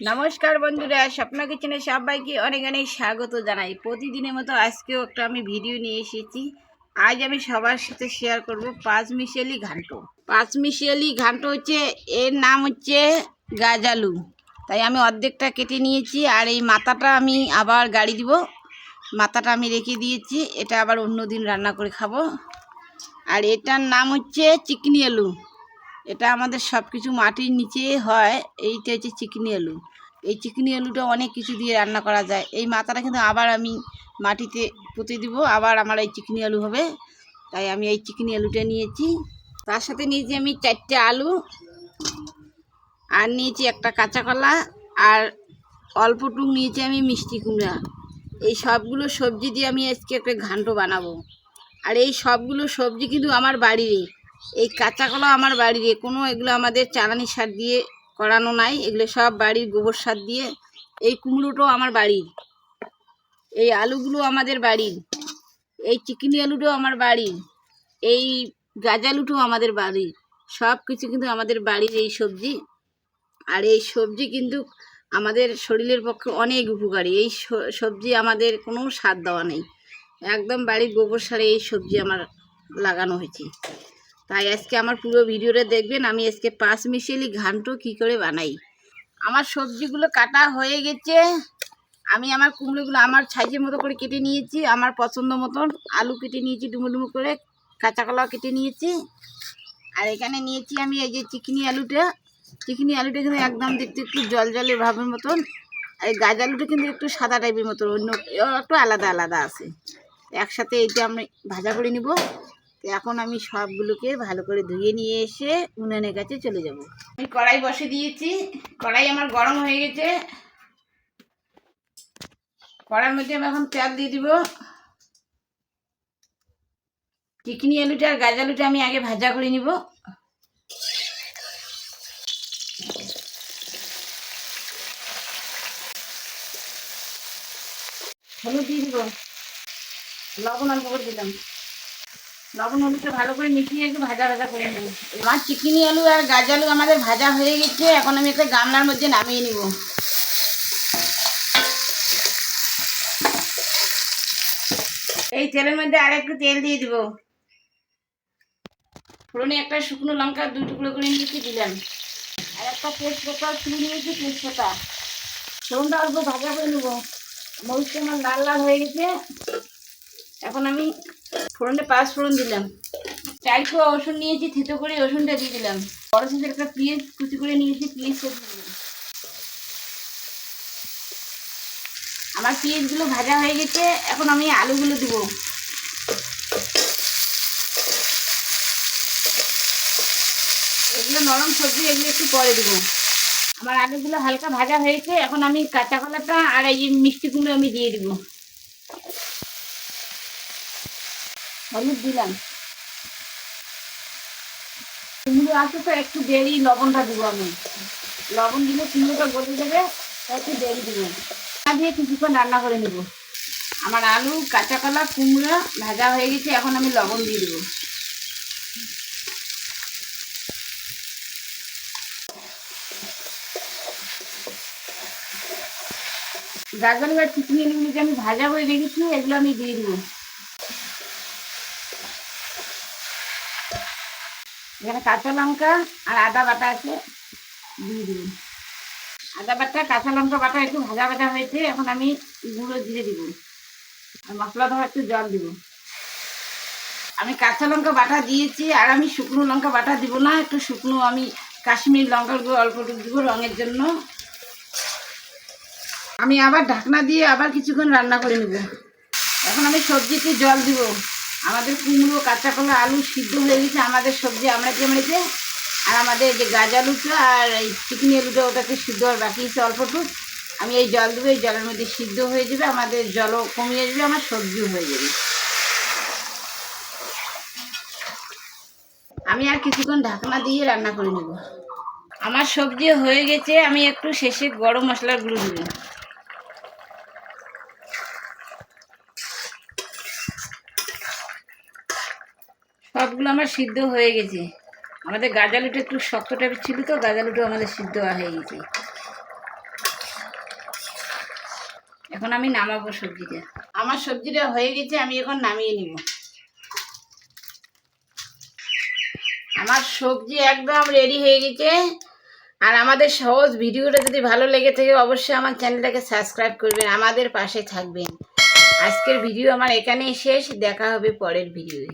নমস্কার বন্ধুরা, স্বপ্ন কিচেনে সবাইকে অনেক অনেক স্বাগত জানাই। প্রতিদিনের মতো আজকেও একটা আমি ভিডিও নিয়ে এসেছি। আজ আমি সবার সাথে শেয়ার করব পাঁচমিশালি ঘান্ট। পাঁচমিশালি ঘান্ট হচ্ছে, এর নাম হচ্ছে গাজালু। তাই আমি অর্ধেকটা কেটে নিয়েছি, আর এই মাথাটা আমি আবার গাড়ি দিব। মাথাটা আমি রেখে দিয়েছি, এটা আবার অন্য দিন রান্না করে খাবো। আর এটার নাম হচ্ছে চিকনি আলু। এটা আমাদের সব কিছু মাটির নিচে হয়। এইটা হচ্ছে চিকনি আলু। এই চিকনি আলুটা অনেক কিছু দিয়ে রান্না করা যায়। এই মাথাটা কিন্তু আবার আমি মাটিতে পুঁতে দিব, আবার আমার এই চিকনি আলু হবে। তাই আমি এই চিকনি আলুটা নিয়েছি। তার সাথে নিয়েছি আমি 4টে আলু, আর নিয়েছি একটা কাঁচা কলা, আর অল্পটুকু নিয়েছি আমি মিষ্টি কুমড়া। এই সবগুলো সবজি দিয়ে আমি আজকে একটা ঘান্ট বানাবো। আর এই সবগুলো সবজি কিন্তু আমার বাড়িরই। এই কাঁচা কলা আমার বাড়ির, কোনো এগুলো আমাদের চালানি সার দিয়ে করানো নাই, এগুলো সব বাড়ির গোবর সার দিয়ে। এই কুমড়োটাও আমার বাড়ির, এই আলুগুলো আমাদের বাড়ির, এই চিকনি আলুটাও আমার বাড়ির, এই গাজালুটাও আমাদের বাড়ির। সব কিছু কিন্তু আমাদের বাড়ির এই সবজি। আর এই সবজি কিন্তু আমাদের শরীরের পক্ষে অনেক উপকারী। এই সবজি আমাদের কোনো সার দেওয়া নেই, একদম বাড়ির গোবর সারে এই সবজি আমার লাগানো হয়েছে। তাই আজকে আমার পুরো ভিডিওটা দেখবেন, আমি আজকে পাঁচমিশালি ঘান্ট কী করে বানাই। আমার সবজিগুলো কাটা হয়ে গেছে। আমি আমার কুমড়োগুলো আমার সাইজের মতো করে কেটে নিয়েছি, আমার পছন্দ মতন। আলু কেটে নিয়েছি ডুমো ডুমো করে, কাঁচা কলা কেটে নিয়েছি। আর এখানে নিয়েছি আমি এই যে চিকনি আলুটা। চিকনি আলুটা কিন্তু একদম দেখতে একটু জল জলে ভাবের মতন। আর এই গাছ আলুটা কিন্তু একটু সাদা টাইপের মতন, অন্য একটু আলাদা আলাদা আছে। একসাথে এইটা আমি ভাজা করে নিব। তো এখন আমি সবগুলোকে ভালো করে ধুয়ে নিয়ে এসে উনুনের কাছে চলে যাব। আমি কড়াই বসে দিয়েছি, কড়াই আমার গরম হয়ে গেছে। কড়াইয়ের মধ্যে আমি এখন তেল দিয়ে দিব। চিকনি আলুটা আর গাজ আলুটা আমি আগে ভাজা করে নিব। হলুদ দিয়ে দিব, লবণ অল্প করে দিলাম। লবণ হলুদটা ভালো করে মিশিয়ে একটু ভাজা ভাজা করে নেব। আমার চিকনি আলু আর গাজ আলু আমাদের ভাজা হয়ে গেছে। এখন আমি একটা গামলার মধ্যে নামিয়ে নিব। এই তেলের মধ্যে আর একটু তেল দিয়ে দিব। ফোড়নে একটা শুকনো লঙ্কা 2 টুকরো করে নিয়েছি, দিলাম। আর একটা তেজপাতা তুলে নিয়েছি, তেজপাতা। ফোড়নটা অল্প ভাজা করে নেব। মরিচটা আমার লাল লাল হয়ে গেছে। এখন আমি ফোড়নে 5 ফোড়ন দিলাম। 4 কোয়া রসুন নিয়েছি, থেতো করে রসুনটা দিয়ে দিলাম। বড় সাইজের একটা পেঁয়াজ কুচি করে নিয়েছি, পেঁয়াজটা দিয়ে দিলাম। আমার পেঁয়াজগুলো ভাজা হয়ে গেছে। এখন আমি আলুগুলো দিব। এগুলো নরম সবজি, এগুলো একটু পরে দেবো। আমার আলুগুলো হালকা ভাজা হয়েছে। এখন আমি কাঁচা কলাটা আর এই মিষ্টি কুমড়ো আমি দিয়ে দিব। হলুদ দিলাম। কুমড়ো আছে তো একটু দেরি, লবণটা দিব আমি। লবণ দিলে কুমড়োটা গলে দেবে, একটু দেরি দিব। দিয়ে কিছুক্ষণ রান্না করে নেব। আমার আলু, কাঁচা কলা, কুমড়ো ভাজা হয়ে গেছে। এখন আমি লবণ দিয়ে দেবো। গাজর আর চিকনি আলুগুলো যে আমি ভাজা করে রেখেছি, এগুলো আমি দিয়ে দেবো। এখানে কাঁচা লঙ্কা আর আদা বাটা আছে, দিয়ে দেবো। আদা বাটা, কাঁচা লঙ্কা বাটা একটু ভাজা ভাজা হয়েছে। এখন আমি গুঁড়ো দিয়ে দিব, আর মশলা ধরা একটু জল দিব। আমি কাঁচা লঙ্কা বাটা দিয়েছি, আর আমি শুকনো লঙ্কা বাটা দিব না। একটু শুকনো আমি কাশ্মীর লঙ্কার গুঁড়ো অল্প একটু দিব রঙের জন্য। আমি আবার ঢাকনা দিয়ে আবার কিছুক্ষণ রান্না করে নেব। এখন আমি সবজিতে জল দিব। আমাদের কুমড়ো, কাঁচা কলা, আলু সিদ্ধ হয়ে গেছে। আমাদের সবজি আমরা কেমড়েছে। আর আমাদের যে গাজ আলুটা আর এই চিকনি আলুটা, ওটাকে সিদ্ধ হওয়ার বাকি আছে অল্পটুকু। আমি এই জল দেবো, এই জলের মধ্যে সিদ্ধ হয়ে যাবে, আমাদের জলও কমিয়ে যাবে, আমার সবজিও হয়ে যাবে। আমি আর কিছুক্ষণ ঢাকনা দিয়ে রান্না করে নেব। আমার সবজি হয়ে গেছে। আমি একটু শেষে গরম মশলার গুঁড়ো দিব। সবগুলো আমার সিদ্ধ হয়ে গেছে। আমাদের গাজ আলুটা একটু শক্ত টাইপের ছিল, তো গাজ আলুটা আমাদের সিদ্ধ হয়ে গেছে। এখন আমি নামাবো সবজিটা। আমার সবজিটা হয়ে গেছে, আমি এখন নামিয়ে নিব। আমার সবজি একদম রেডি হয়ে গেছে। আর আমাদের সহজ ভিডিওটা যদি ভালো লেগে থাকে অবশ্যই আমার চ্যানেলটাকে সাবস্ক্রাইব করবেন, আমাদের পাশে থাকবেন। আজকের ভিডিও আমার এখানেই শেষ, দেখা হবে পরের ভিডিওয়ে।